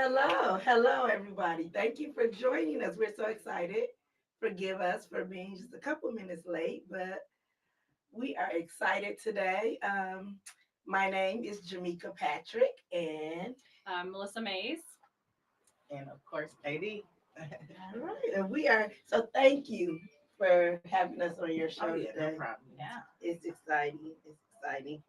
Hello, everybody. Thank you for joining us. We're so excited. Forgive us for being just a couple minutes late, but we are excited today. My name is Jameca Patrick, and Melissa Mays. And of course, KD. all right, and we are so. Thank you for having us on your Oh show yeah, no today. problem. Yeah. It's exciting. It's exciting.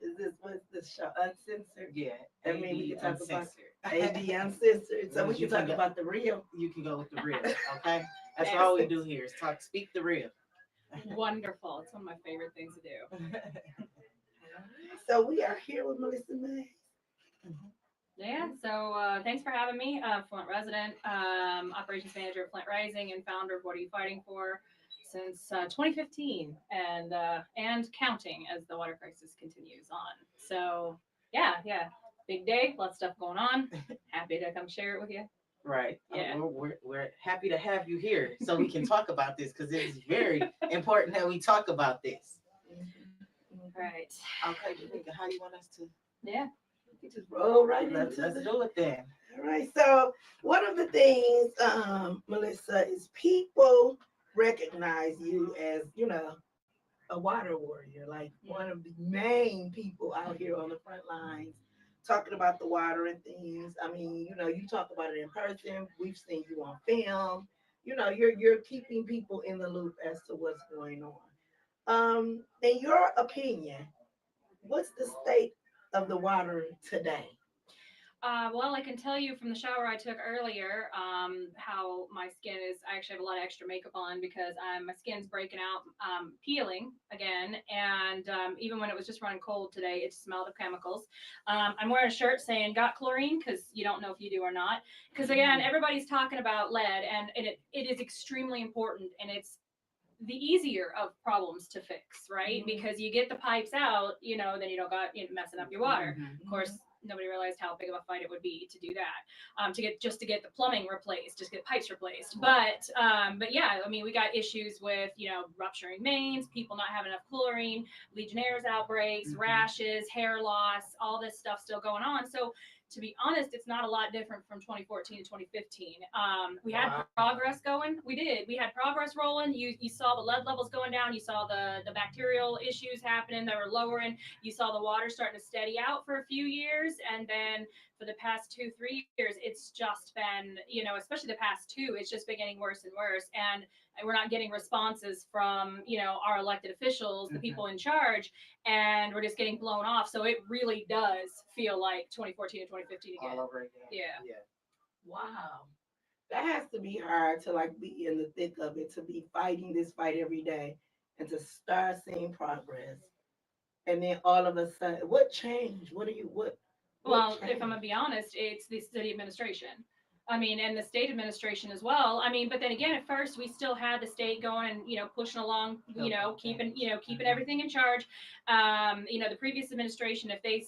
Is this what's this show uncensored? Yeah, I mean, we AD can talk about uncensored. AD uncensored, so we You can can talk go. about the real. You can go with the real. Okay, that's Yes. all we do here is talk. Speak the real. Wonderful. It's one of my favorite things to do. So we are here with Melissa May. Yeah. So thanks for having me. Flint resident, operations manager at Flint Rising, and founder of What Are You Fighting For? Since 2015, and counting as the water crisis continues on. So yeah, big day, lots of stuff going on. Happy to come share it with you. Right. Yeah. We're happy to have you here so we can talk about this because it is very important that we talk about this. Right. Okay, Janika, how do you want us to? Yeah. We just roll right Let's into the. do it then. All right. So one of the things, Melissa, is people recognize you as, a water warrior, like one of the main people out here on the front lines talking about the water and things. I mean, you talk about it in person. We've seen you on film. You're keeping people in the loop as to what's going on. In your opinion, what's the state of the water today? Well, I can tell you from the shower I took earlier, how my skin is. I actually have a lot of extra makeup on because my skin's breaking out, peeling again. And even when it was just running cold today, it smelled of chemicals. I'm wearing a shirt saying "got chlorine" because you don't know if you do or not. Because again, everybody's talking about lead, and it is extremely important, and it's the easier of problems to fix, right? Mhm. Because you get the pipes out, then you don't got messing up your water. Mhm. Of course, nobody realized how big of a fight it would be to do that, to get the plumbing replaced, just get pipes replaced. But yeah, I mean, we got issues with rupturing mains, people not having enough chlorine, Legionnaires outbreaks, Mhm. rashes, hair loss, all this stuff still going on. So to be honest, it's not a lot different from 2014 to 2015. We had Wow. progress going. We did. We had progress rolling. You saw the lead levels going down. You saw the bacterial issues happening that were lowering. You saw the water starting to steady out for a few years, and then for the past 2 3 years, it's just been, especially the past two, it's just been getting worse and worse. And we're not getting responses from our elected officials, the Mhm. people in charge, and we're just getting blown off. So it really does feel like 2014 and 2015 again. All over again. Yeah. Yeah. Wow. That has to be hard to like be in the thick of it, to be fighting this fight every day and to start seeing progress. And then all of a sudden, what changed? What Well, if I'm changed? gonna be honest, it's the city administration. I mean, and the state administration as well. I mean, but then again, at first we still had the state going and pushing along, Helping keeping things. keeping Mhm. everything in charge. The previous administration, if they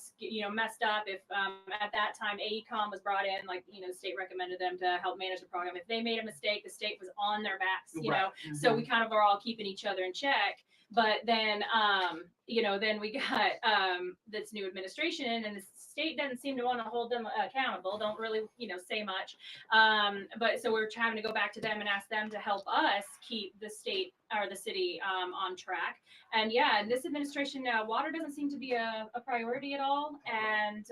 messed up, if at that time AECOM was brought in, like the state recommended them to help manage the program. If they made a mistake, the state was on their backs. Right. So we Mhm. kind of are all keeping each other in check. But then, then we got this new administration, and the state doesn't seem to want to hold them accountable. Don't really, say much. But so we're having to go back to them and ask them to help us keep the state or the city on track. And yeah, in this administration now, water doesn't seem to be a priority at all. And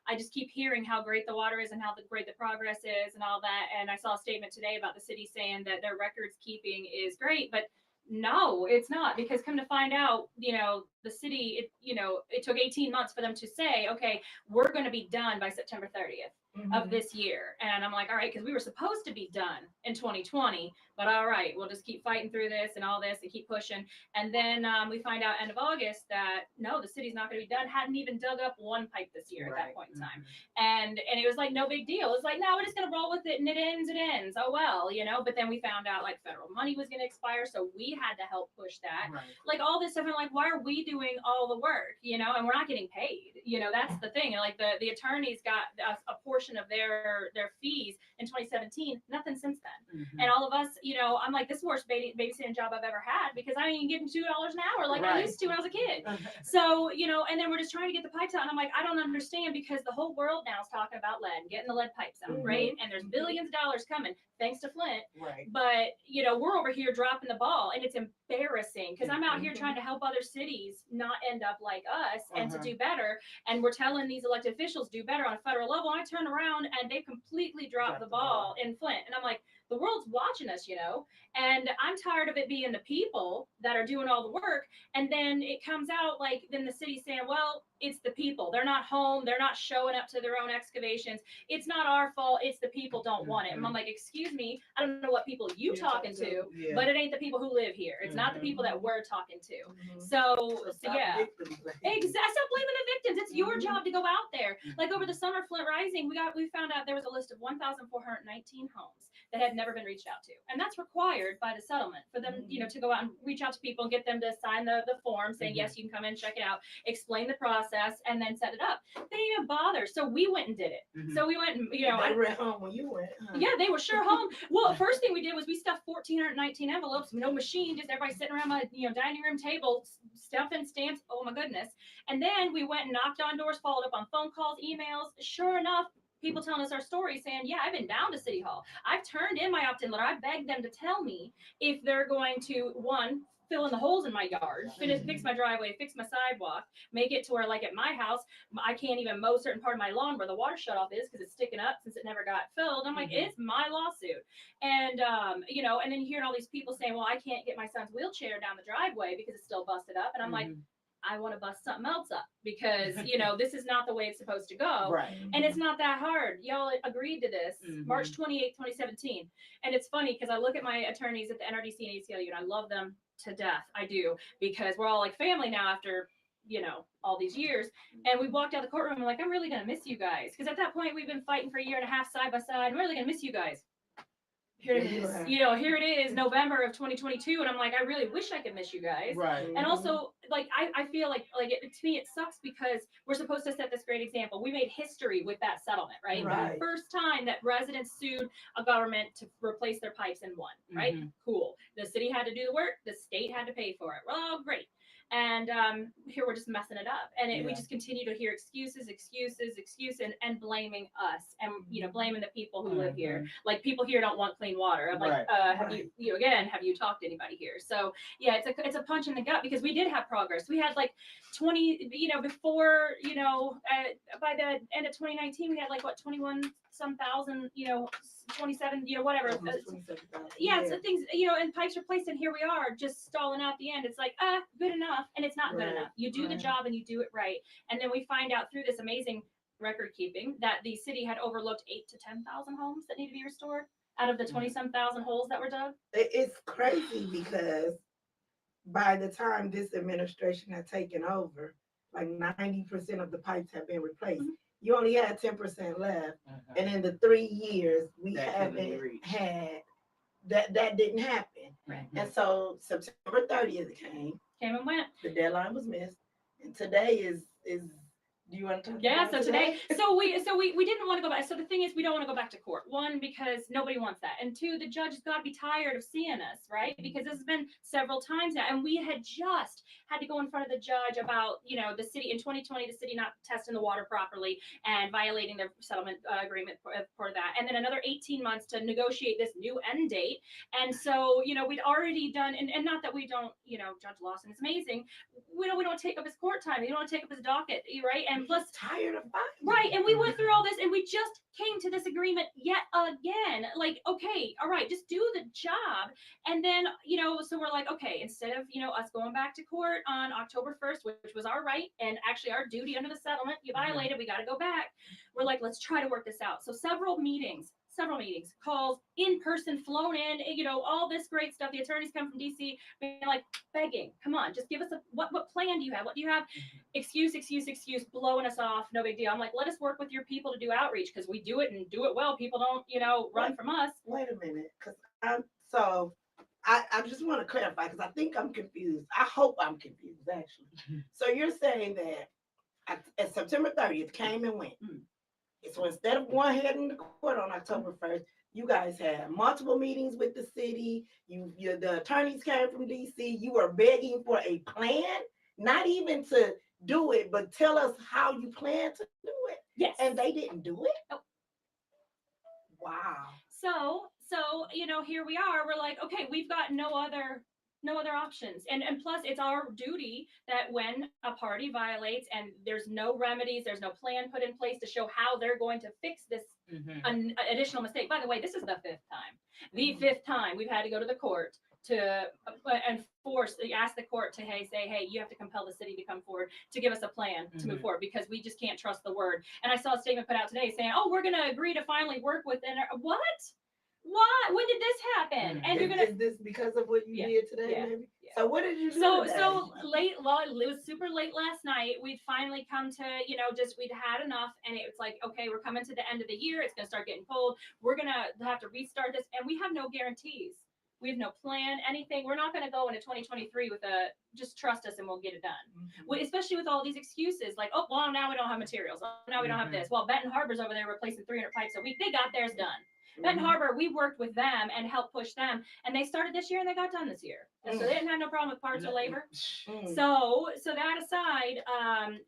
I just keep hearing how great the water is and how great the progress is and all that. And I saw a statement today about the city saying that their records keeping is great, but no, it's not, because come to find out, the city, it took 18 months for them to say, okay, we're going to be done by September 30th of Mhm. this year. And I'm like, all right, because we were supposed to be done in 2020, but all right, we'll just keep fighting through this and all this and keep pushing. And then we find out end of August that no, the city's not going to be done. Hadn't even dug up one pipe this year at that Right. point in time. Mhm. And it was like no big deal. It's like, no, we're just gonna roll with it, and it ends. Oh well, But then we found out like federal money was gonna expire, so we had to help push that. Right. Like all this stuff, and like, why are we doing all the work, and we're not getting paid. That's the thing. And like the attorneys got a portion of their fees in 2017, nothing since then. And Mhm. all of us, I'm like, this is the worst babysitting job I've ever had, because I ain't getting $2 an hour like I Right. used to when I was a kid. So, and then we're just trying to get the pipes out. And I'm like, I don't understand, because the whole world now is talking about lead. and getting the lead pipes out, Mhm. right? And there's billions of dollars coming thanks to Flint. Right. But we're over here dropping the ball, and it's embarrassing because I'm out here Mhm. trying to help other cities not end up like us and to Mhm. do better. And we're telling these elected officials do better on a federal level. And I turn around and they completely drop the ball in Flint, and I'm like, the world's watching us, and I'm tired of it being the people that are doing all the work. And then it comes out like, then the city's saying, well, it's the people. They're not home. They're not showing up to their own excavations. It's not our fault. It's the people don't want it. And I'm like, excuse me, I don't know what people you're talking to, Yeah. but it ain't the people who live here. It's not the people that we're talking to. Mhm. So stop yeah. victim blaming. Exactly. Stop blaming the victims. It's your Mhm. job to go out there. Like over the summer Flint Rising, we found out there was a list of 1,419 homes that had never been reached out to, and that's required by the settlement for them, to go out and reach out to people and get them to sign the form saying yes, you can come in, check it out, explain the process, and then set it up. They didn't even bother, so we went and did it. So we went and They were at home when you went. Huh? yeah, they were sure home. Well, first thing we did was we stuffed 1,419 envelopes, no machine, just everybody sitting around my dining room table, stuffing stamps. Oh my goodness! And then we went and knocked on doors, followed up on phone calls, emails. Sure enough, people telling us our story, saying, "Yeah, I've been down to City Hall. I've turned in my opt-in letter. I begged them to tell me if they're going to fill in the holes in my yard, fix my driveway, fix my sidewalk, make it to where, like at my house, I can't even mow certain part of my lawn where the water shutoff is because it's sticking up since it never got filled." I'm like, it's my lawsuit. And, and then hearing all these people saying, well, I can't get my son's wheelchair down the driveway because it's still busted up. And I'm like, I want to bust something else up because, this is not the way it's supposed to go. Right. And it's not that hard. Y'all agreed to this March 28th, 2017. And it's funny because I look at my attorneys at the NRDC and ACLU and I love them to death. I do, because we're all like family now after, all these years. And we walked out the courtroom and I'm like, I'm really going to miss you guys. Because at that point we've been fighting for a year and a half side by side. I'm really going to miss you guys. Here it is. Here it is, November of 2022, and I'm like, I really wish I could miss you guys. Right. And also, like, I feel like to me, it sucks because we're supposed to set this great example. We made history with that settlement, right? Right. First time that residents sued a government to replace their pipes and won, right? Cool. The city had to do the work. The state had to pay for it. Well, great. And here we're just messing it up, and we just continue to hear excuses, and blaming us, and blaming the people who live here. Like, people here don't want clean water. I'm like, have you talked to anybody here? So yeah, it's a punch in the gut because we did have progress. We had like 20, before, by the end of 2019, we had like 21 some thousand, 27, whatever. Yeah, so things, and pipes replaced, and here we are just stalling out the end. It's like, good enough, and it's not good enough. You do the job and you do it right. And then we find out through this amazing record keeping that the city had overlooked 8,000 to 10,000 homes that need to be restored out of the 20-some thousand holes that were dug. It's crazy because by the time this administration had taken over, like 90% of the pipes have been replaced. You only had 10% left. And in the 3 years, we haven't had that didn't happen. Right. And so September 30th came and went. The deadline was missed. And today is do you want to talk about so today so we didn't want to go back. So the thing is, we don't want to go back to court. One, because nobody wants that. And two, the judge has got to be tired of seeing us, right? Because this has been several times now. And we had just had to go in front of the judge about, the city in 2020, the city not testing the water properly and violating their settlement agreement for that. And then another 18 months to negotiate this new end date. And so, we'd already done, and not that we don't, Judge Lawson is amazing. We don't take up his court time. We don't take up his docket, right? And plus, tired of fighting. Right. And we went through all this and we just came to this agreement yet again. Like, okay, all right, just do the job. And then, so we're like, okay, instead of, us going back to court on October 1st, which was our right and actually our duty under the settlement, you violated, we got to go back. We're like, let's try to work this out. So several meetings, calls, in person, flown in, all this great stuff. The attorneys come from DC, being like, begging, come on, just give us what plan do you have? What do you have? Excuse, blowing us off, no big deal. I'm like, let us work with your people to do outreach because we do it and do it well. People don't, run from us. Wait a minute, because I just want to clarify because I think I'm confused. I hope I'm confused, actually. So you're saying that at September 30th came and went. So instead of going ahead in the court on October 1st, you guys had multiple meetings with the city. The attorneys came from DC. You were begging for a plan, not even to do it, but tell us how you plan to do it. Yes. And they didn't do it. Nope. here we are. We're like, okay, we've got no other options. And plus it's our duty that when a party violates and there's no remedies, there's no plan put in place to show how they're going to fix this additional mistake. By the way, this is the fifth time we've had to go to the court to ask the court to say, hey, you have to compel the city to come forward to give us a plan to move forward, because we just can't trust the word. And I saw a statement put out today saying, oh, we're going to agree to finally work with what? Why? When did this happen? And you're gonna. Is this because of what you did today? Yeah. Maybe? Yeah. So what did you do? So late. Well, it was super late last night. We'd finally come to, we'd had enough, and it was like, okay, we're coming to the end of the year. It's gonna start getting cold. We're gonna have to restart this, and we have no guarantees. We have no plan, anything. We're not gonna go into 2023 with just trust us and we'll get it done. Especially with all these excuses, like, oh, well, now we don't have materials. Oh, now we don't have this. Well, Benton Harbor's over there replacing 300 pipes a week. They got theirs done. Benton Harbor, we worked with them and helped push them, and they started this year and they got done this year. And so they didn't have no problem with parts or labor. So that aside,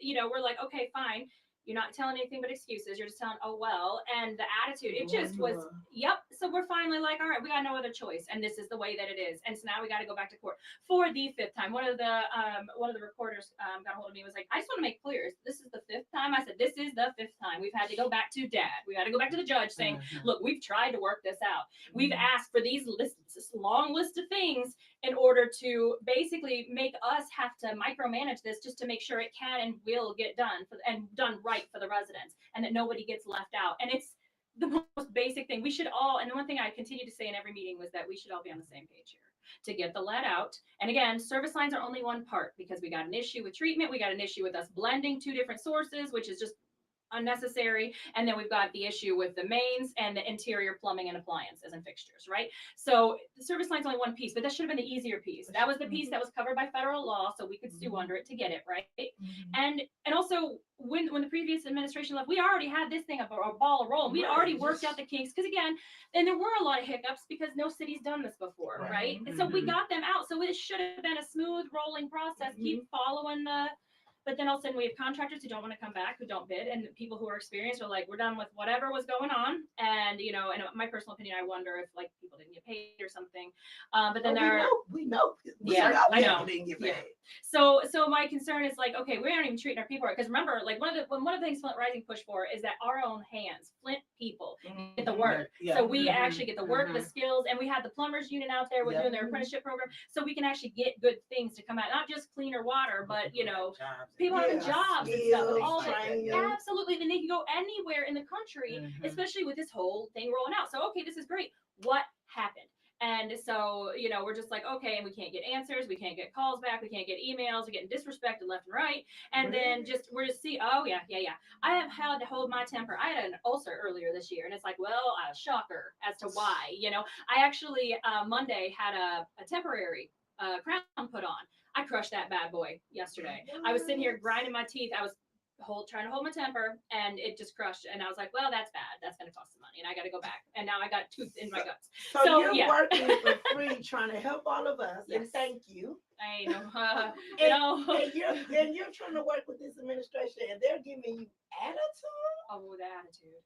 we're like, okay, fine. You're not telling anything but excuses. You're just telling, oh, well. And the attitude, it just was, yep. So we're finally like, all right, we got no other choice. And this is the way that it is. And so now we got to go back to court for the fifth time. One of the reporters got a hold of me and was like, I just want to make clear, this is the fifth time. I said, this is the fifth time. We've had to go back to dad. We got to go back to the judge saying, look, we've tried to work this out. We've asked for these lists, this long list of things in order to basically make us have to micromanage this just to make sure it can and will get done and done right for the residents, and that nobody gets left out. And it's the most basic thing. We should all, and the one thing I continue to say in every meeting was that we should all be on the same page here to get the lead out. And again, service lines are only one part, because we got an issue with treatment. We got an issue with us blending two different sources, which is just unnecessary. And then we've got the issue with the mains and the interior plumbing and appliances and fixtures, right? So the service line's only one piece, but that should have been the easier piece. That was the piece that was covered by federal law, so we could sue under it to get it, right? And also when the previous administration left, we already had this thing a ball rolling. We'd already worked out the kinks, because again, and there were a lot of hiccups because no city's done this before, right? And so we got them out. So it should have been a smooth rolling process. Keep following but then all of a sudden we have contractors who don't want to come back, who don't bid, and people who are experienced are like, we're done with whatever was going on. And, in my personal opinion, I wonder if like people didn't get paid or something. But then we know. I know. Didn't get paid. So my concern is like, okay, we aren't even treating our people right. Because remember, like one of the things Flint Rising pushed for is that our own hands, Flint people, get the work. So we actually get the work, the skills, and we have the plumbers union out there. We're doing their apprenticeship program, so we can actually get good things to come out, not just cleaner water, but people having jobs and stuff. All absolutely, then they can go anywhere in the country, especially with this whole thing rolling out. So okay, this is great. What happened? And so, we're just like, okay, and we can't get answers. We can't get calls back. We can't get emails. We're getting disrespected left and right. And then we're just oh, yeah. I have had to hold my temper. I had an ulcer earlier this year. And it's like, well, a shocker as to why, I actually Monday had a temporary crown put on. I crushed that bad boy yesterday. I was sitting here grinding my teeth. I was trying to hold my temper, and it just crushed. And I was like, well, that's bad. That's going to cost some money, and I got to go back. And now I got tooth in my guts. So you're working for free, trying to help all of us. Yes. And thank you. I know. And you're trying to work with this administration, and they're giving you attitude. Oh, the attitude.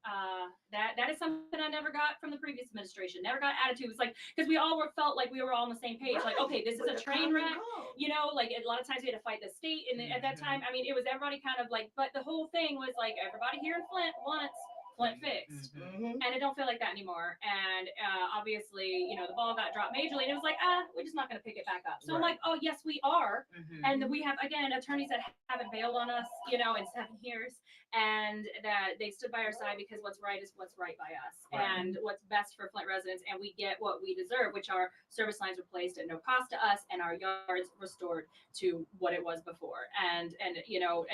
That is something I never got from the previous administration. Never got attitude. It's like, because we all felt like we were all on the same page. Right. Like, okay, this is a train wreck. Like a lot of times we had to fight the state. And at that time, I mean, it was everybody kind of like, but the whole thing was like, everybody here in Flint wants Flint fixed. And it don't feel like that anymore. And obviously, the ball got dropped majorly, and it was like, we're just not going to pick it back up. So I'm like, oh, yes, we are. And we have, again, attorneys that haven't bailed on us, in 7 years, and that they stood by our side, because what's right is what's right by us, and what's best for Flint residents. And we get what we deserve, which are service lines replaced at no cost to us, and our yards restored to what it was before. And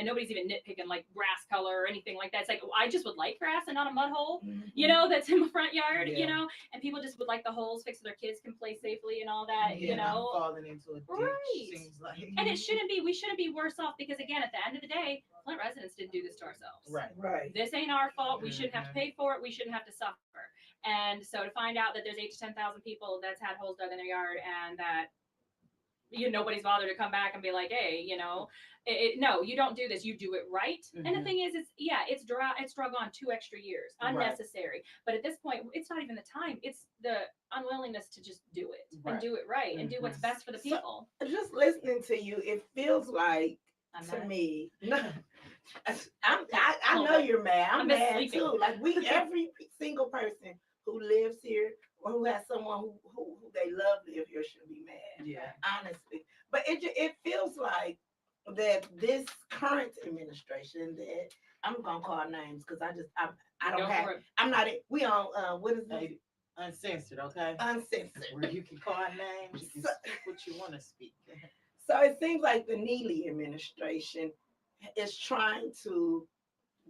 nobody's even nitpicking like grass color or anything like that. It's like, I just would like grass and not a mud hole, that's in the front yard, and people just would like the holes fixed so their kids can play safely and all that, falling into a ditch, seems like. And we shouldn't be worse off, because again, at the end of the day, Flint residents didn't do this to ourselves. Right. This ain't our fault. We shouldn't have to pay for it. We shouldn't have to suffer. And so to find out that there's 8,000 to 10,000 people that's had holes dug in their yard, and that nobody's bothered to come back and be like, hey, no, you don't do this. You do it right. And the thing is, it's drug on 2 extra years, unnecessary. Right. But at this point, it's not even the time. It's the unwillingness to just do it and do it right and do what's best for the people. So, just listening to you, it feels like to me. I know you're mad. I'm mad sleeping too. Like every single person who lives here or who has someone who they love live here should be mad. Yeah, honestly. But it feels like that this current administration that I'm gonna call names because I don't have I'm not we on what is it? Uncensored, okay? Uncensored. Where you can call names, you can speak what you want to speak. So it seems like the Neely administration is trying to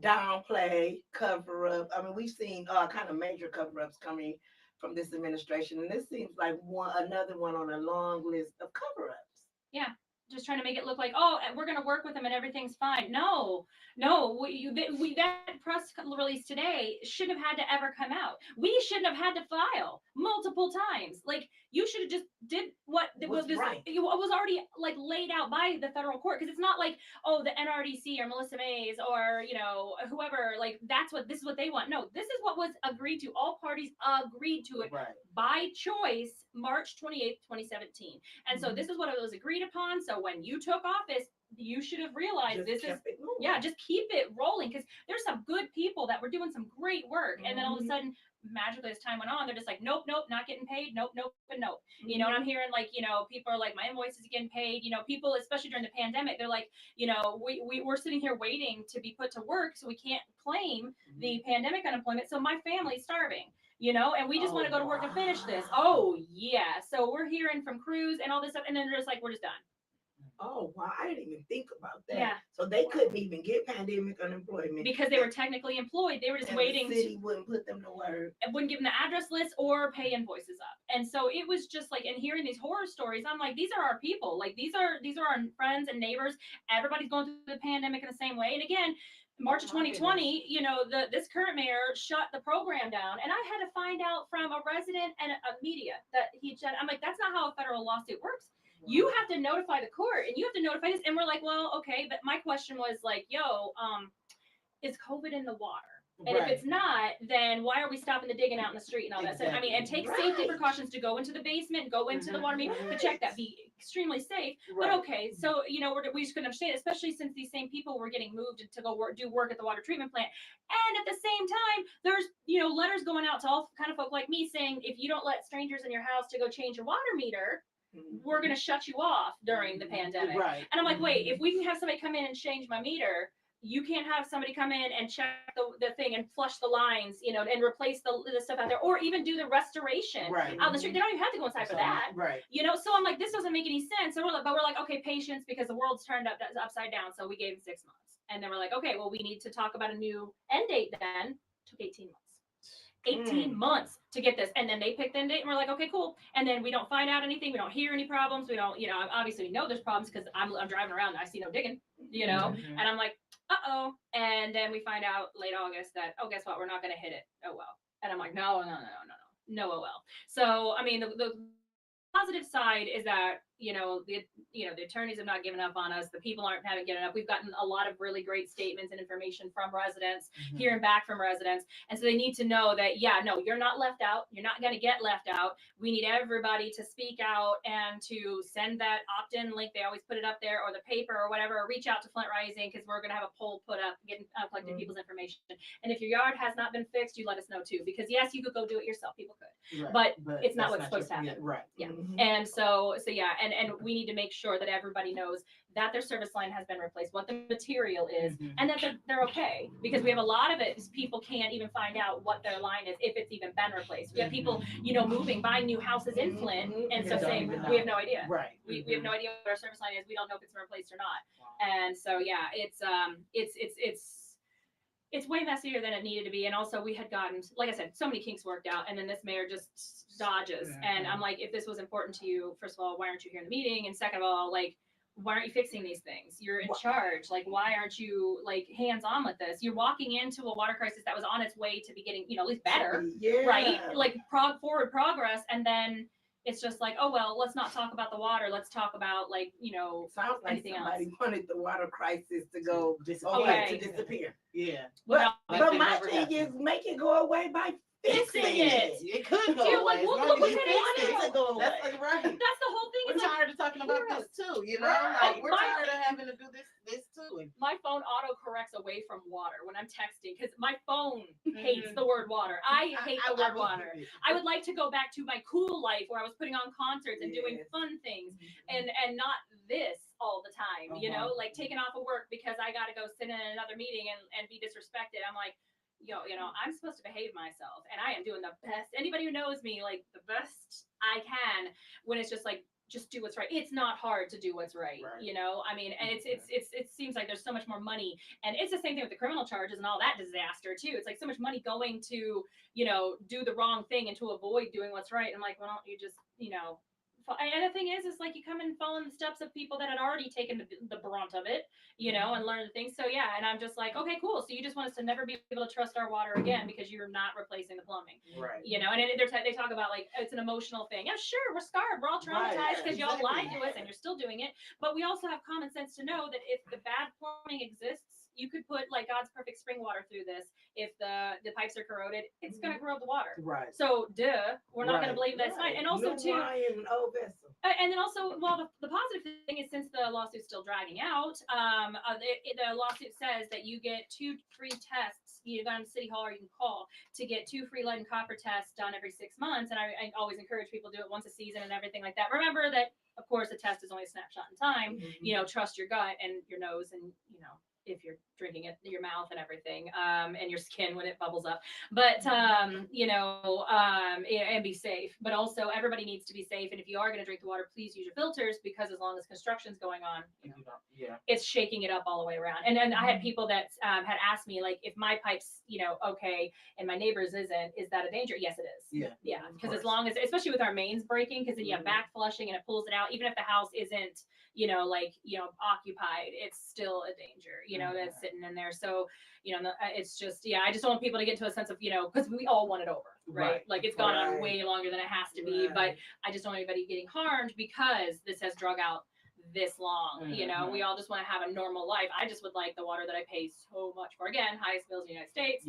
downplay, cover up. I mean, we've seen kind of major cover-ups coming from this administration, and this seems like another one on a long list of cover-ups. Yeah, just trying to make it look like, we're going to work with them and everything's fine. No, that press release today shouldn't have had to ever come out. We shouldn't have had to file multiple times. Like, you should have just did what was right. It was already like laid out by the federal court, because it's not like, the NRDC or Melissa Mays or whoever, like this is what they want. No, this is what was agreed to. All parties agreed to it by choice March 28th, 2017. And so this is what it was agreed upon. So when you took office, you should have realized just keep it rolling, because there's some good people that were doing some great work. And then all of a sudden, magically as time went on, they're just like, nope, not getting paid, nope, and nope. And I'm hearing like, people are like, my invoice is getting paid. People, especially during the pandemic, they're like, we're sitting here waiting to be put to work, so we can't claim the pandemic unemployment, so my family's starving. And we just want to go to work and finish this. Oh yeah. So we're hearing from crews and all this stuff, and then they're just like, we're just done. Oh wow, I didn't even think about that. Yeah. So they couldn't even get pandemic unemployment because they were technically employed. They were just waiting. The city wouldn't put them to work. It wouldn't give them the address list or pay invoices up. And so it was just like, and hearing these horror stories, I'm like, these are our people. Like these are our friends and neighbors. Everybody's going through the pandemic in the same way. And again, March of 2020, this current mayor shut the program down, and I had to find out from a resident and a media that he shut. I'm like, that's not how a federal lawsuit works. You have to notify the court, and you have to notify this. And we're like, well, okay. But my question was like, is COVID in the water? And if it's not, then why are we stopping the digging out in the street and all that? So, I mean, and take safety precautions to go into the basement, go into the water meter to check that, be extremely safe. But okay, so, we just couldn't understand, especially since these same people were getting moved to go do work at the water treatment plant. And at the same time, there's, letters going out to all kind of folk like me saying, if you don't let strangers in your house to go change your water meter, we're going to shut you off during the pandemic. Right. And I'm like, wait, if we can have somebody come in and change my meter, you can't have somebody come in and check the thing and flush the lines, and replace the stuff out there, or even do the restoration out the street. They don't even have to go inside for that. Right. So I'm like, this doesn't make any sense. So we're like, okay, patience, because the world's turned upside down. So we gave them 6 months. And then we're like, okay, well, we need to talk about a new end date then. Took 18 months. 18 months to get this, and then they picked the end date, and we're like, okay, cool. And then we don't find out anything. We don't hear any problems. We don't, obviously we know there's problems because I'm driving around and I see no digging, and I'm like, uh-oh. And then we find out late August that, oh, guess what? We're not going to hit it. Oh, well. And I'm like, no, oh, well. So, I mean, the positive side is that, the attorneys have not given up on us. The people haven't given up. We've gotten a lot of really great statements and information from residents, hearing back from residents. And so they need to know that, you're not left out. You're not going to get left out. We need everybody to speak out and to send that opt-in link. They always put it up there, or the paper or whatever, or reach out to Flint Rising, because we're going to have a poll put up, getting collecting people's information. And if your yard has not been fixed, you let us know too, because yes, you could go do it yourself. People could, but it's not what's supposed to happen. Right. Yeah. And so yeah. And we need to make sure that everybody knows that their service line has been replaced, what the material is, and that they're okay. Because we have a lot of it is people can't even find out what their line is, if it's even been replaced. We have people, moving, buying new houses in Flint, and so saying we have no idea. Right. We have no idea what our service line is. We don't know if it's been replaced or not. Wow. And so yeah, it's way messier than it needed to be. And also we had gotten, like I said, so many kinks worked out, and then this mayor just dodges. And I'm like, if this was important to you, first of all, why aren't you here in the meeting? And second of all, like, why aren't you fixing these things? You're in charge. Like, why aren't you like hands-on with this? You're walking into a water crisis that was on its way to be getting, at least better, right? Like forward progress. And then It's just like, oh well, let's not talk about the water. Let's talk about like, Sounds like anything else. somebody wanted the water crisis to go Disappear. to disappear. Yeah. Without But it my never thing is happened. make it go away by Fixing fixing it. it. It could go Dude, away. like, as look long what as you it fix is. it. To go away. That's like, right. That's the whole thing. We're It's like, tired of talking about heroes. this too, you know? Right. Like we're My- tired of having to do this too. And my phone auto corrects away from water when I'm texting because my phone hates the word water. I hate the word water. I would like to go back to my cool life where I was putting on concerts and doing Yes. fun things and not this all the time, like taking off of work because I got to go sit in another meeting and be disrespected. I'm like, I'm supposed to behave myself and I am doing the best. Anybody who knows me, like the best I can when it's just like, just do what's right. It's not hard to do what's right. I mean, and it seems like there's so much more money, and it's the same thing with the criminal charges and all that disaster too. It's like so much money going to, do the wrong thing and to avoid doing what's right. I'm like, well, don't you just, and the thing is like you come and fall in the steps of people that had already taken the brunt of it, and learn the things. So yeah, and I'm just like, okay, cool. So you just want us to never be able to trust our water again because you're not replacing the plumbing, right. And they talk about like it's an emotional thing. Yeah, sure, we're scarred, we're all traumatized because y'all lied to us and you're still doing it. But we also have common sense to know that if the bad plumbing exists, you could put like God's perfect spring water through this. If the pipes are corroded, it's gonna corrode the water. Right. So we're not gonna believe that's fine. And also New wine in an old vessel. and then also, well, the positive thing is since the lawsuit's still dragging out, the lawsuit says that you get 2 free tests. You go to City Hall or you can call to get 2 free lead and copper tests done every 6 months. And I always encourage people to do it once a season and everything like that. Remember that, of course, the test is only a snapshot in time. Trust your gut and your nose and, if you're drinking it, your mouth and everything, and your skin when it bubbles up. But, and be safe. But also, everybody needs to be safe. And if you are going to drink the water, please use your filters because as long as construction's going on, it's shaking it up all the way around. And then I had people that had asked me, like, if my pipe's, okay, and my neighbor's isn't, is that a danger? Yes, it is. Yeah. Because as long as, especially with our mains breaking, because then you have back flushing and it pulls it out, even if the house isn't, occupied, it's still a danger, that's sitting in there. So, it's just, I just don't want people to get to a sense of, because we all want it over, right? Like it's gone on way longer than it has to be, but I just don't want anybody getting harmed because this has drug out this long. We all just want to have a normal life. I just would like the water that I pay so much for, again, highest bills in the United States.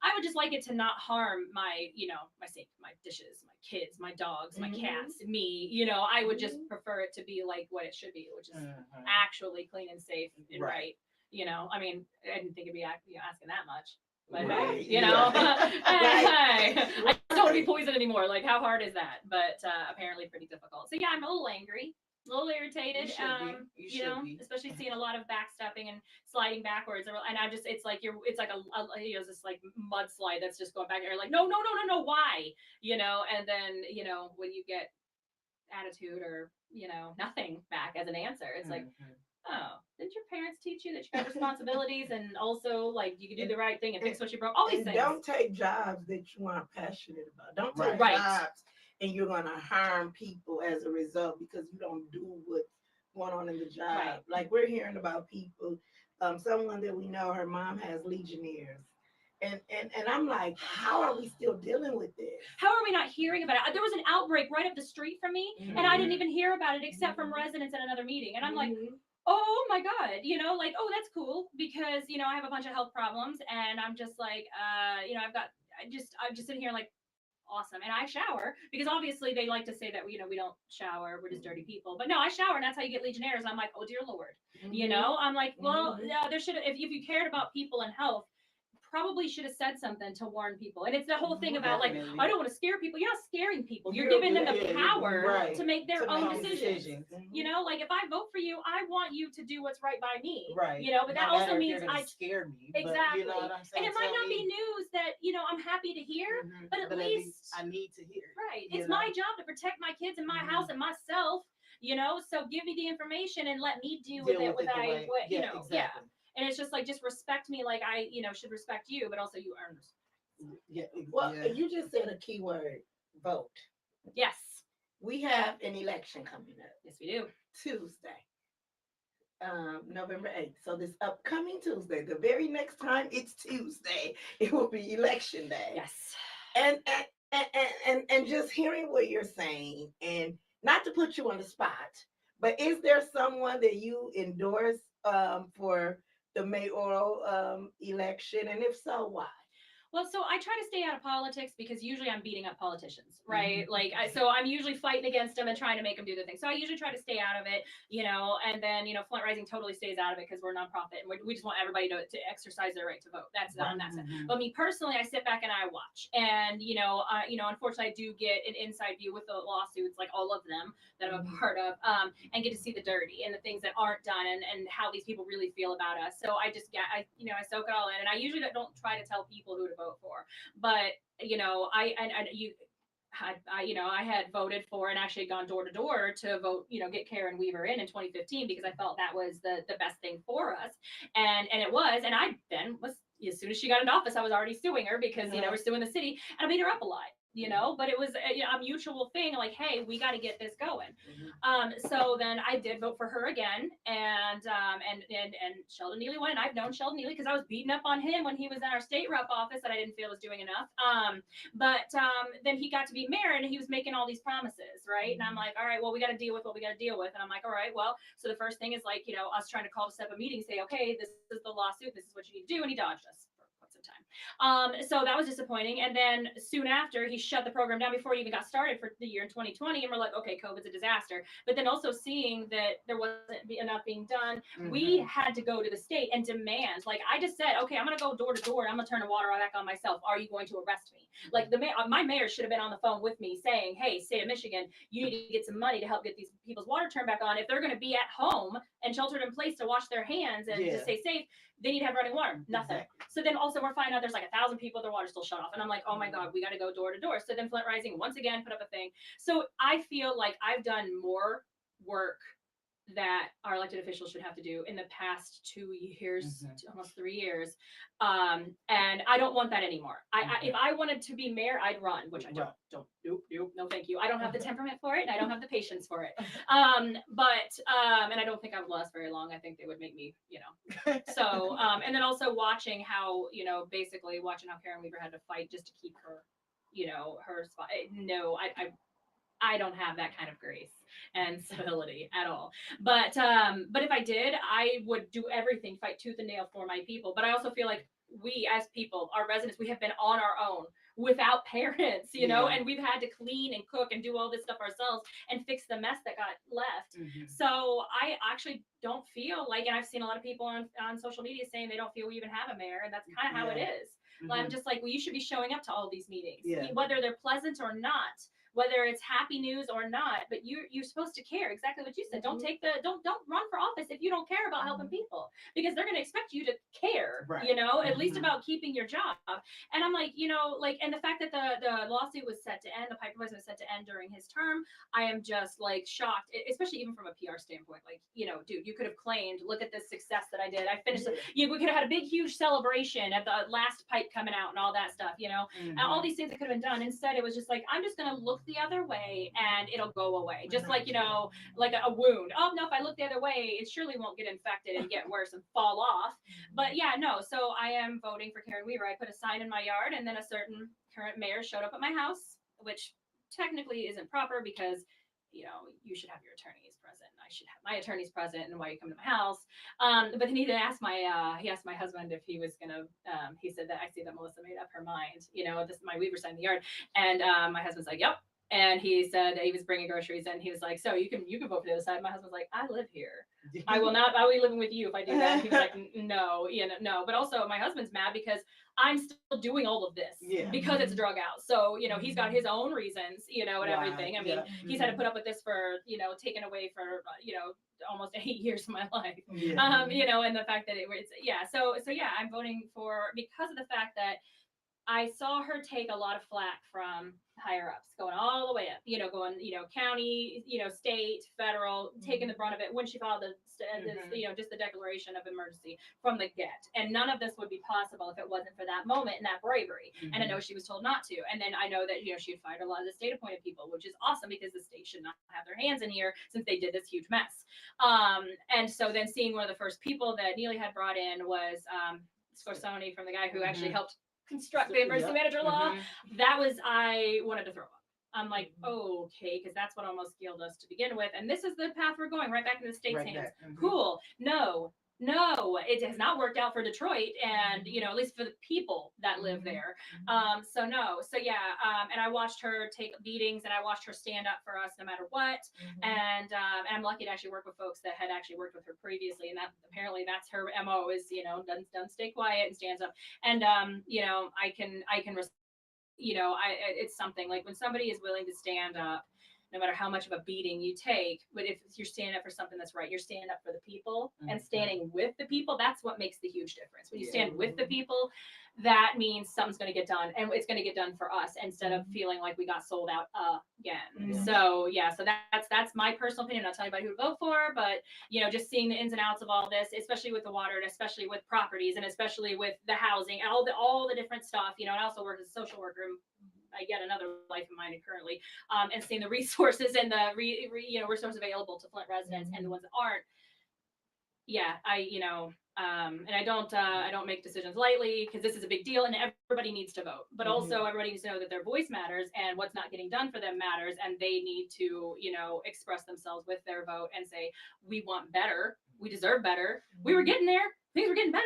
I would just like it to not harm my, my sink, my dishes, my kids, my dogs, my cats, me. I would just prefer it to be like what it should be, which is actually clean and safe and right. I mean, I didn't think it'd be asking that much. But hey, I don't want to be poisoned anymore. Like, how hard is that? But apparently pretty difficult. So yeah, I'm a little angry, a little irritated. You should be. Especially seeing a lot of backstepping and sliding backwards. And I'm just, it's like this like mudslide that's just going back and you're like, no, why? And then, when you get attitude or, nothing back as an answer, it's like, oh, didn't your parents teach you that you have responsibilities and also like you can do the right thing and fix what you broke? All these things. Don't take jobs that you aren't passionate about. Don't take jobs and you're going to harm people as a result because you don't do what's going on in the job. Right. Like we're hearing about people, someone that we know, her mom has Legionnaires. And I'm like, how are we still dealing with this? How are we not hearing about it? There was an outbreak right up the street from me, and I didn't even hear about it except from residents at another meeting. And I'm like, oh my God, oh, that's cool because, I have a bunch of health problems and I'm just like, I'm just sitting here like, awesome. And I shower because obviously they like to say that, we don't shower. We're just dirty people. But no, I shower and that's how you get Legionnaires. I'm like, oh, dear Lord, I'm like, well, there should have, if you cared about people and health, probably should have said something to warn people. And it's the whole thing about like, I don't want to scare people. You're not scaring people. You're giving them the power to make their own decisions. Like if I vote for you, I want you to do what's right by me. Right. But that also means I scare me. Exactly. But, you know what I'm saying? And it might not be news that, I'm happy to hear, but at least I need to hear. Right. It's my job to protect my kids and my house and myself, so give me the information and let me deal with it Exactly. And it's just like, just respect me like I, should respect you, but also you earn Well, you just said a key word, vote. Yes. We have an election coming up. Yes, we do. Tuesday, November 8th. So this upcoming Tuesday, the very next time it's Tuesday, it will be election day. Yes. And and just hearing what you're saying, and not to put you on the spot, but is there someone that you endorse for the mayoral election, and if so, why? Well, so I try to stay out of politics because usually I'm beating up politicians, right? So I'm usually fighting against them and trying to make them do their thing. So I usually try to stay out of it, and then, Flint Rising totally stays out of it because we're a nonprofit and we just want everybody to exercise their right to vote. That's on that side. But me personally, I sit back and I watch. And, unfortunately, I do get an inside view with the lawsuits, like all of them that I'm a part of, and get to see the dirty and the things that aren't done and how these people really feel about us. So I just get, I soak it all in. And I usually don't try to tell people who to vote for, but I had voted for and actually gone door to door to vote, get Karen Weaver in 2015 because I felt that was the best thing for us, and it was, and I then was, as soon as she got into office, I was already suing her because we're suing the city, and I beat her up a lot. But it was a mutual thing, like, hey, we got to get this going. So then I did vote for her again, and Sheldon Neely won. And I've known Sheldon Neely because I was beating up on him when he was in our state rep office that I didn't feel was doing enough. But then he got to be mayor and he was making all these promises, right? And I'm like, all right, well, we got to deal with what we got to deal with. And I'm like, all right, well, so the first thing is like, us trying to call to set up a meeting, say, okay, this is the lawsuit, this is what you need to do, and he dodged us for quite some time. So that was disappointing. And then soon after, he shut the program down before it even got started for the year in 2020. And we're like, okay, COVID's a disaster. But then also seeing that there wasn't enough being done, we had to go to the state and demand, like I just said, okay, I'm going to go door to door and I'm going to turn the water back on myself. Are you going to arrest me? Like my mayor should have been on the phone with me saying, hey, state of Michigan, you need to get some money to help get these people's water turned back on. If they're going to be at home and sheltered in place to wash their hands and to stay safe, they need to have running water. Nothing. Exactly. So then also we're finding out there's like 1,000 people, their water's still shut off. And I'm like, oh my God, we got to go door to door. So then Flint Rising once again put up a thing. So I feel like I've done more work that our elected officials should have to do in the past 2 years, almost 3 years. And I don't want that anymore. If I wanted to be mayor, I'd run, which I don't. No, thank you. I don't have the temperament for it, and I don't have the patience for it. And I don't think I would last very long. I think they would make me, So, and then also watching how, basically watching how Karen Weaver had to fight just to keep her, her spot. No, I don't have that kind of grace and civility at all. But if I did, I would do everything, fight tooth and nail for my people. But I also feel like we as people, our residents, we have been on our own without parents, and we've had to clean and cook and do all this stuff ourselves and fix the mess that got left. So I actually don't feel like, and I've seen a lot of people on social media saying they don't feel we even have a mayor, and that's kind of how it is. I'm just like, well, you should be showing up to all these meetings, whether they're pleasant or not, whether it's happy news or not, but you're supposed to care. Exactly what you said. Don't run for office if you don't care about helping people, because they're going to expect you to care, at least about keeping your job. And I'm like, and the fact that the lawsuit was set to end, the pipe was set to end during his term, I am just like shocked, especially even from a PR standpoint. Like, dude, you could have claimed, look at this success that I did. I finished we could have had a big, huge celebration at the last pipe coming out and all that stuff, and all these things that could have been done. Instead, it was just like, I'm just going to look the other way and it'll go away, just like like a wound. Oh no, if I look the other way, it surely won't get infected and get worse and fall off. But yeah, no, so I am voting for Karen Weaver. I put a sign in my yard, and then a certain current mayor showed up at my house, which technically isn't proper because you should have your attorneys present. I should have my attorneys present, and why you come to my house. But then he asked my husband if he was gonna. He said that I see that Melissa made up her mind. This my Weaver sign in the yard, and my husband's like, yep. And he said he was bringing groceries, and he was like, so you can vote for the other side. My husband's like, I live here. I will be living with you if I do that. And he was like, no, no. But also my husband's mad because I'm still doing all of this because it's drug out. So, he's got his own reasons, and everything. I mean, he's had to put up with this for, taken away for, almost 8 years of my life. And the fact that So I'm voting for, because of the fact that I saw her take a lot of flack from higher ups, going all the way up, going, county, state, federal, taking the brunt of it when she filed just the declaration of emergency from the get. And none of this would be possible if it wasn't for that moment and that bravery. And I know she was told not to. And then I know that, she had fired a lot of the state appointed people, which is awesome because the state should not have their hands in here since they did this huge mess. And so then seeing one of the first people that Neely had brought in was Scorsone, from the guy who actually helped construct the emergency manager law. That was, I wanted to throw up. I'm like, okay, because that's what almost scaled us to begin with. And this is the path we're going, right back in the state's Right hands. back. Cool. No, it has not worked out for Detroit, and at least for the people that live there. So no, so yeah, and I watched her take beatings, and I watched her stand up for us no matter what. And I'm lucky to actually work with folks that had actually worked with her previously, and that apparently that's her MO is doesn't stay quiet and stands up. And I can it's something like when somebody is willing to stand up, no matter how much of a beating you take, but if you're standing up for something that's right, you're standing up for the people and standing with the people. That's what makes the huge difference. When you stand with the people, that means something's going to get done, and it's going to get done for us instead of feeling like we got sold out again. So that's my personal opinion. I'll tell anybody who to vote for, but just seeing the ins and outs of all this, especially with the water, and especially with properties, and especially with the housing, and all the different stuff. I also work as a social worker. I get another life of mine currently, and seeing the resources and the resources available to Flint residents and the ones that aren't. Yeah, and I don't make decisions lightly because this is a big deal and everybody needs to vote. But also everybody needs to know that their voice matters and what's not getting done for them matters, and they need to express themselves with their vote and say we want better, we deserve better, we were getting there, things were getting better.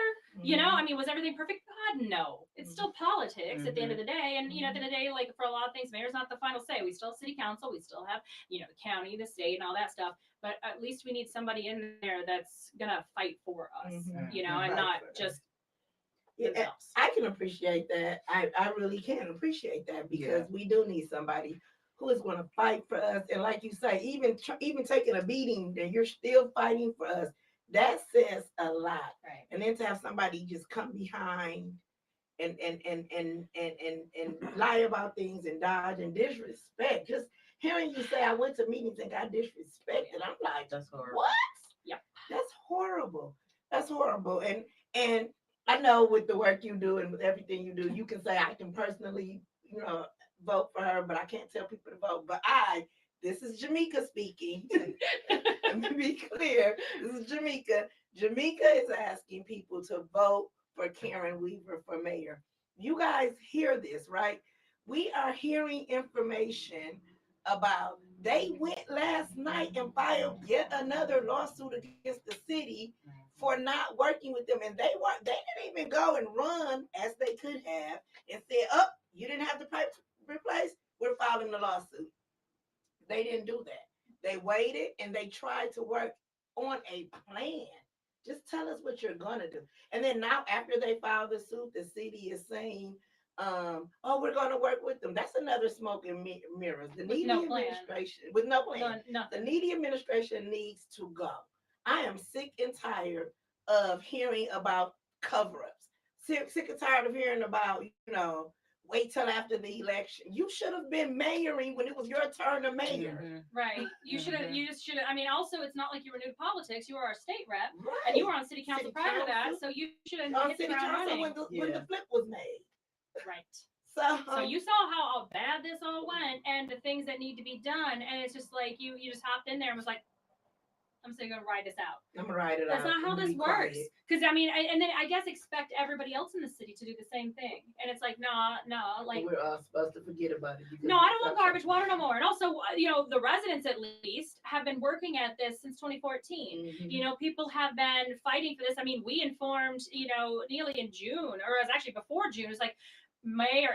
Was everything perfect? God, no. It's still politics at the end of the day. And, at the end of the day, like for a lot of things, mayor's not the final say. We still have city council. We still have, the county, the state, and all that stuff. But at least we need somebody in there that's going to fight for us, and not just themselves. I can appreciate that. I really can appreciate that because we do need somebody who is going to fight for us. And like you say, even taking a beating, that you're still fighting for us. That says a lot. Right. And then to have somebody just come behind and lie about things and dodge and disrespect. Just hearing you say I went to meetings and got disrespected, I'm like, that's horrible. What? Yep. That's horrible. That's horrible. And I know with the work you do and with everything you do, you can say I can personally, vote for her, but I can't tell people to vote. But this is Jameca speaking. Let me be clear. This is Jameca. Jameca is asking people to vote for Karen Weaver for mayor. You guys hear this, right? We are hearing information about they went last night and filed yet another lawsuit against the city for not working with them. And they didn't even go and run as they could have and said, you didn't have the pipe replaced, we're filing the lawsuit. They didn't do that. They waited and they tried to work on a plan. Just tell us what you're gonna do. And then now, after they filed the suit, the city is saying, we're gonna work with them. That's another smoke and mirrors. The needy administration with no plan. The needy administration needs to go. I am sick and tired of hearing about cover-ups. Sick and tired of hearing about, wait till after the election. You should have been mayoring when it was your turn to mayor. Right. You should have. You just should have. Also, it's not like you were new to politics. You were our state rep, and you were on city council prior to that. So you should have hit the ground running when the flip was made. Right. So you saw how bad this all went, and the things that need to be done, and it's just like you just hopped in there and was like, I'm still gonna ride this out. I'm gonna ride it That's out. That's not how this works. Because and then I guess expect everybody else in the city to do the same thing. And it's like, no, like we're all supposed to forget about it. No, I don't want garbage water no more. And also, the residents at least have been working at this since 2014. People have been fighting for this. We informed, nearly in June, or it was actually before June. It was like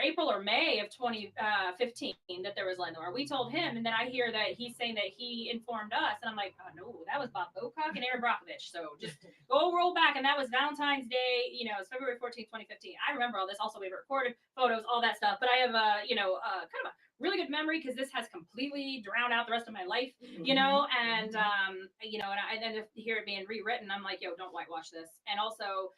April or May of 2015 that there was Lenore. We told him, and then I hear that he's saying that he informed us, and I'm like, oh no, that was Bob Bocock and Aaron Brockovich. So just go roll back, and that was Valentine's Day. It's February 14th, 2015. I remember all this. Also, we recorded photos, all that stuff. But I have kind of a really good memory because this has completely drowned out the rest of my life. And and then to hear it being rewritten, I'm like, yo, don't whitewash this, and also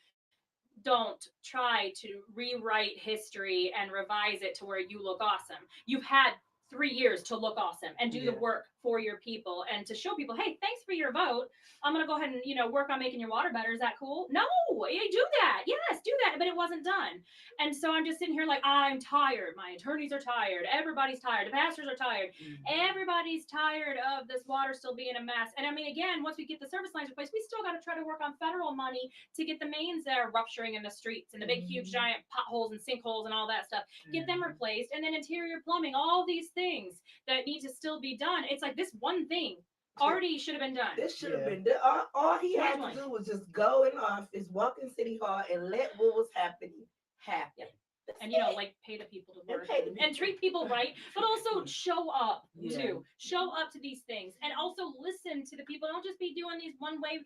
don't try to rewrite history and revise it to where you look awesome. You've had 3 years to look awesome and do the work for your people and to show people, hey, thanks for your vote. I'm going to go ahead and, work on making your water better. Is that cool? No, you do that. Yes, do that. But it wasn't done. And so I'm just sitting here like, I'm tired. My attorneys are tired. Everybody's tired. The pastors are tired. Everybody's tired of this water still being a mess. And again, once we get the service lines replaced, we still got to try to work on federal money to get the mains that are rupturing in the streets and the big, huge, giant potholes and sinkholes and all that stuff. Get them replaced. And then interior plumbing, all these things things that need to still be done. It's like this one thing already should have been done. This should have Yeah. been done. All he had to 2020. do was just go in office, walk in City Hall, and let what was happening happen. Yep. That's And, you know, it. like pay the people to And work pay the and treat people right, but also show up Yeah. too. Show up to these things and also listen to the people. Don't just be doing these one way,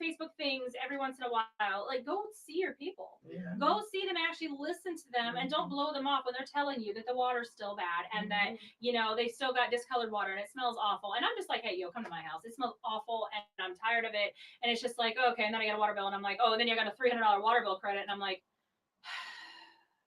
Facebook things every once in a while. Like, go see your people. Yeah. Go see them, actually listen to them, and don't blow them off when they're telling you that the water's still bad and that, they still got discolored water and it smells awful. And I'm just like, hey, come to my house. It smells awful and I'm tired of it. And it's just like, okay. And then I got a water bill and I'm like, oh, and then you got a $300 water bill credit. And I'm like,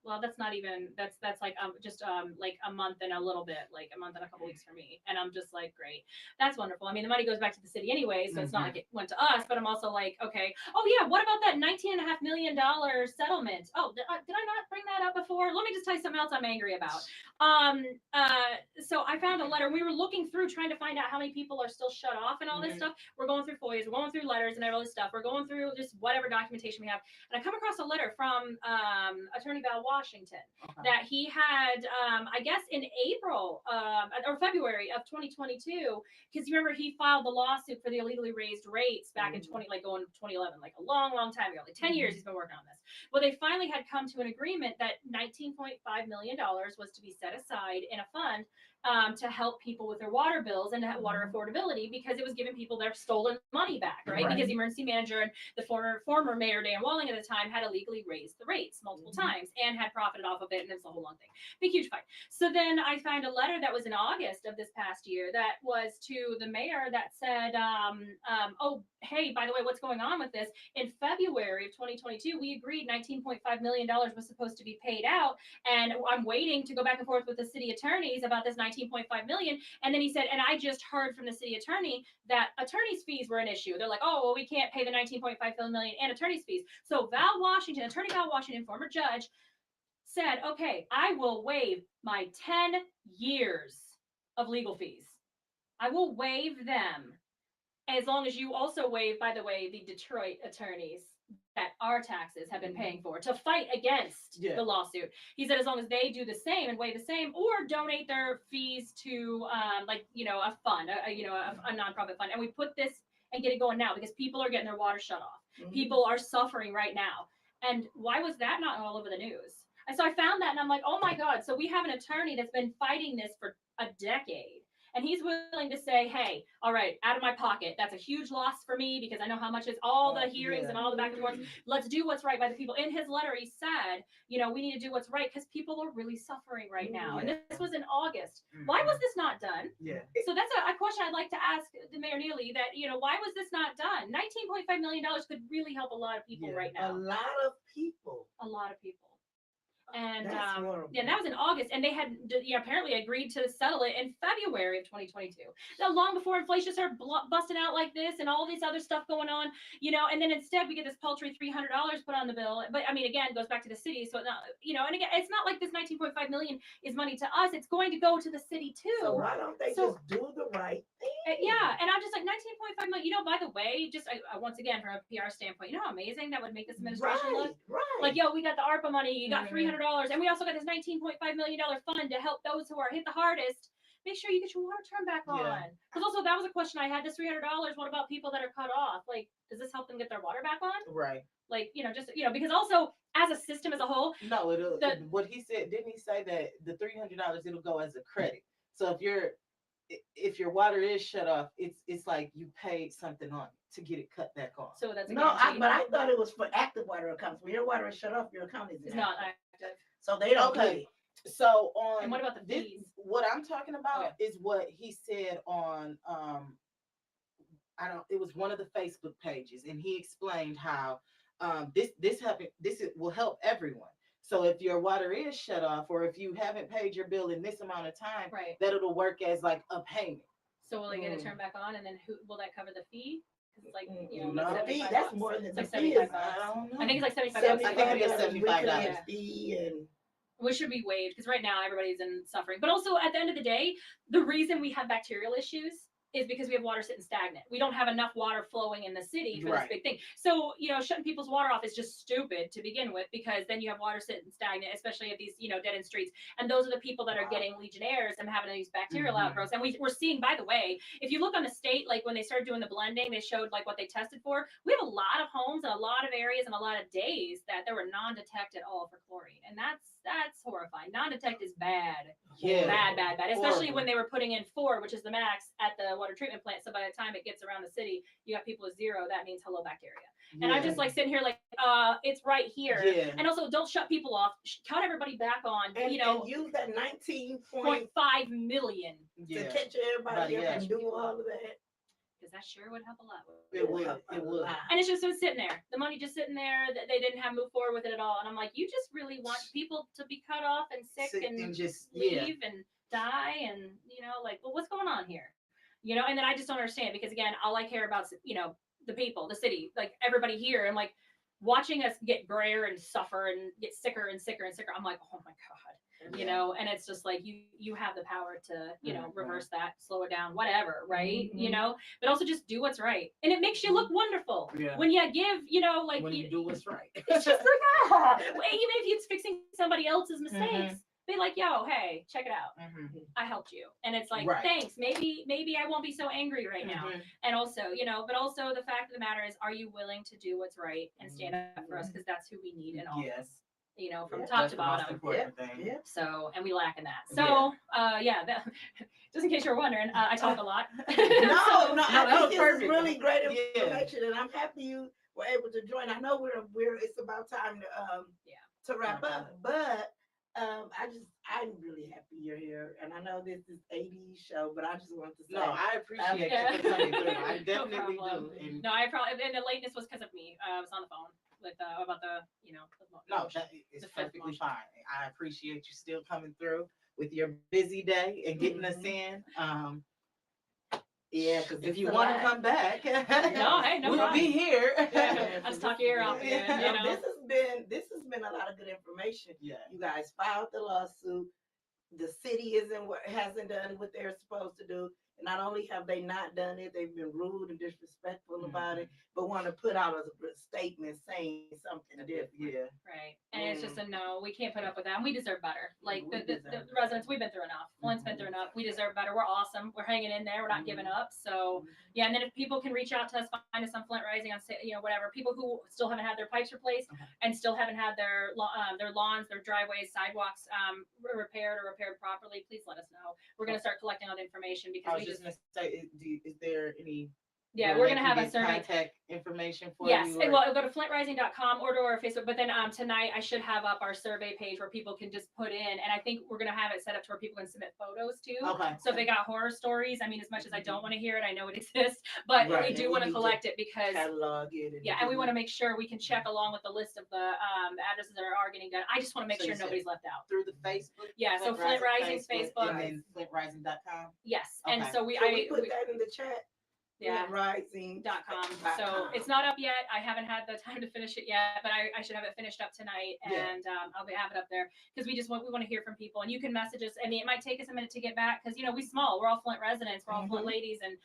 well, that's not even, that's like just like a month and a little bit, like a month and a couple weeks for me. And I'm just like, great, that's wonderful. I mean, the money goes back to the city anyway, so it's not like it went to us, but I'm also like, okay, oh yeah, what about that $19.5 million settlement? Oh, did I not bring that up before? Let me just tell you something else I'm angry about. So I found a letter. We were looking through trying to find out how many people are still shut off and all this stuff. We're going through FOIAs, we're going through letters and all this stuff. We're going through just whatever documentation we have. And I come across a letter from Attorney Val Washington that he had, I guess in April or February of 2022, because you remember he filed the lawsuit for the illegally raised rates back in 2011, like a long, long time ago, like 10 years he's been working on this. Well, they finally had come to an agreement that $19.5 million was to be set aside in a fund to help people with their water bills and water affordability, because it was giving people their stolen money back, right? Because the emergency manager and the former mayor, Dan Walling, at the time had illegally raised the rates multiple times and had profited off of it, and it's a whole long thing. Big, huge fight. So then I found a letter that was in August of this past year that was to the mayor that said, oh, hey, by the way, what's going on with this? In February of 2022, we agreed $19.5 million was supposed to be paid out, and I'm waiting to go back and forth with the city attorneys about this $19.5 million. And then he said, and I just heard from the city attorney that attorney's fees were an issue. They're like, oh, well, we can't pay the $19.5 million and attorney's fees. So Attorney Val Washington, former judge, said, okay, I will waive my 10 years of legal fees. I will waive them, as long as you also waive, by the way, the Detroit attorneys that our taxes have been paying for to fight against the lawsuit. He said, as long as they do the same and waive the same, or donate their fees to a fund, a nonprofit fund. And we put this and get it going now, because people are getting their water shut off. People are suffering right now. And why was that not all over the news? And so I found that, and I'm like, oh my God. So we have an attorney that's been fighting this for a decade. And he's willing to say, hey, all right, out of my pocket, that's a huge loss for me, because I know how much is all the hearings and all the back and forth. Let's do what's right by the people. In his letter, he said, we need to do what's right, because people are really suffering right now. And this was in August. Why was this not done? So that's a question I'd like to ask the Mayor Neely, that, why was this not done? $19.5 million could really help a lot of people right now. A lot of people. A lot of people. And that was in August, and they had apparently agreed to settle it in February of 2022. Now, long before inflation started busting out like this and all this other stuff going on, and then instead we get this paltry $300 put on the bill. But I mean, again, it goes back to the city. So, and again, it's not like this $19.5 million is money to us. It's going to go to the city too. So why don't they just do the right thing? And I'm just like, $19.5 million, by the way, just once again, from a PR standpoint, how amazing that would make this administration look? Right. Like, we got the ARPA money, you got $300, and we also got this $19.5 million fund to help those who are hit the hardest. Make sure you get your water turned back on. Because also, that was a question I had, this $300, what about people that are cut off? Like, does this help them get their water back on? Right. Like, because also, as a system as a whole. No, what he said, didn't he say that the $300, it'll go as a credit? So if your water is shut off, it's like you paid something on it to get it cut back on. So that's but I thought it was for active water accounts. When your water is shut off, your account is not active. So they don't. Okay. So and what about the fees? What I'm talking about is what he said on it was one of the Facebook pages, and he explained how this happened. Will help everyone. So if your water is shut off, or if you haven't paid your bill in this amount of time, that it'll work as like a payment. So will they get it turned back on, and then who will that cover the fee? It's like, the fee, that's more than it's the like fee. I don't know. think it's like 75 I think it is $75 fee, and which should be waived, because right now everybody's in suffering. But also, at the end of the day, the reason we have bacterial issues is because we have water sitting stagnant. We don't have enough water flowing in the city for Right. this big thing. So, shutting people's water off is just stupid to begin with, because then you have water sitting stagnant, especially at these, dead end streets. And those are the people that are getting Legionnaires and having these bacterial outgrowths. And we're seeing, by the way, if you look on the state, like when they started doing the blending, they showed like what they tested for. We have a lot of homes and a lot of areas and a lot of days that there were non-detect at all for chlorine. And that's horrifying. Non-detect is bad. Yeah. Bad. Especially Horrible. when they were putting in 4, which is the max at the water treatment plant. So by the time it gets around the city, you got people with 0. That means hello bacteria. And I'm just like sitting here like, it's right here. Yeah. And also, don't shut people off. Count everybody back on. And use that 19.5 million to catch everybody up and do all of that. Because that sure would help a lot. It would. And it's just sitting there. The money just sitting there. That they didn't have moved forward with it at all. And I'm like, you just really want people to be cut off and sick and just leave and die, and like, well, what's going on here? And then I just don't understand, because again, all I care about is, the people, the city, like everybody here. I'm like, watching us get grayer and suffer and get sicker and sicker and sicker. I'm like, oh my God, and it's just like, you have the power to, reverse that, slow it down, whatever. Right. But also just do what's right. And it makes you look wonderful when you give, like when you do what's right. It's just like, even if it's fixing somebody else's mistakes, be like, yo, hey, check it out. I helped you. And it's like, thanks. Maybe I won't be so angry right now. And also, but also the fact of the matter is, are you willing to do what's right and stand up for us? Because that's who we need in all this. From top to bottom. So, and we lack in that. So, just in case you're wondering, I talk a lot. No, I think this is really great information, and I'm happy you were able to join. I know it's about time to wrap up, but I'm really happy you're here, and I know this is AD's show, but I just want to say, no, I appreciate you for coming through. I definitely do. And and the lateness was because of me. I was on the phone with about the no, that is perfectly fine. I appreciate you still coming through with your busy day and getting us in. Yeah, because if you want to come back, we'll be here. I'll just talk your ear off again. This has been a lot of good information. Yeah, you guys filed the lawsuit. The city hasn't done what they're supposed to do. And not only have they not done it, they've been rude and disrespectful about it, but want to put out a statement saying something different. Yeah. Right. And it's just a no. We can't put up with that. And we deserve better. Like the residents, we've been through enough. Flint's been through enough. We deserve better. We're awesome. We're hanging in there. We're not giving up. So yeah. And then if people can reach out to us, find us on Flint Rising, on whatever. People who still haven't had their pipes replaced and still haven't had their lawns, their driveways, sidewalks repaired properly, please let us know. We're going to start collecting all the information, because I was just going to say, is there any? Yeah, we're going to have a survey. Contact information for you. Yes, well, go to flintrising.com or to our Facebook. But then tonight I should have up our survey page where people can just put in, and I think we're going to have it set up to where people can submit photos too. Okay. So if they got horror stories, I mean, as much as I don't want to hear it, I know it exists, but we do want to collect it, because catalog it. And we want to make sure we can check along with the list of the addresses that are getting done. I just want to make sure nobody's left out. Through the Facebook? Yeah, so Flint Rising's Facebook. And then flintrising.com? Yes. Okay. And so we put that in the chat. Yeah, rising.com. So it's not up yet. I haven't had the time to finish it yet, but I should have it finished up tonight, and I'll have it up there, because we want to hear from people, and you can message us. I mean, it might take us a minute to get back, because we small. We're all Flint residents. We're all Flint ladies, and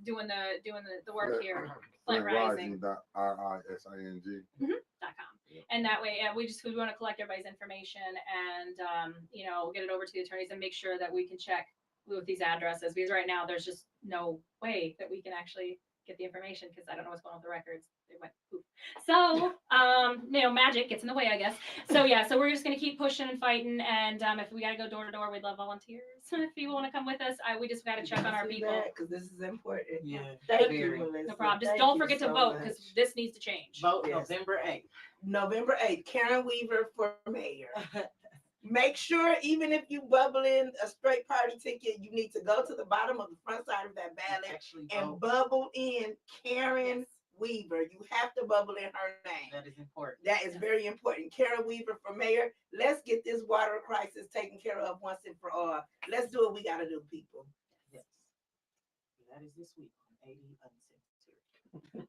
doing the work here. Flint Rising. RISING. .com. And that way, we want to collect everybody's information, and get it over to the attorneys and make sure that we can check with these addresses, because right now there's just no way that we can actually get the information, because I don't know what's going on with the records. They went poof. So, magic gets in the way, I guess. So yeah, so we're just gonna keep pushing and fighting, and if we gotta go door to door, we'd love volunteers. If people want to come with us, we just gotta check on our people, because this is important. Yeah, thank you, Melissa. No problem. Just don't forget to vote, because this needs to change. Vote November 8th. November 8th. Karen Weaver for mayor. Make sure, even if you bubble in a straight party ticket, you need to go to the bottom of the front side of that ballot and bubble in Karen Weaver. You have to bubble in her name. That is important. That is very important. Karen Weaver for mayor. Let's get this water crisis taken care of once and for all. Let's do what we got to do, people. Yes. That is this week on AD Uncensored.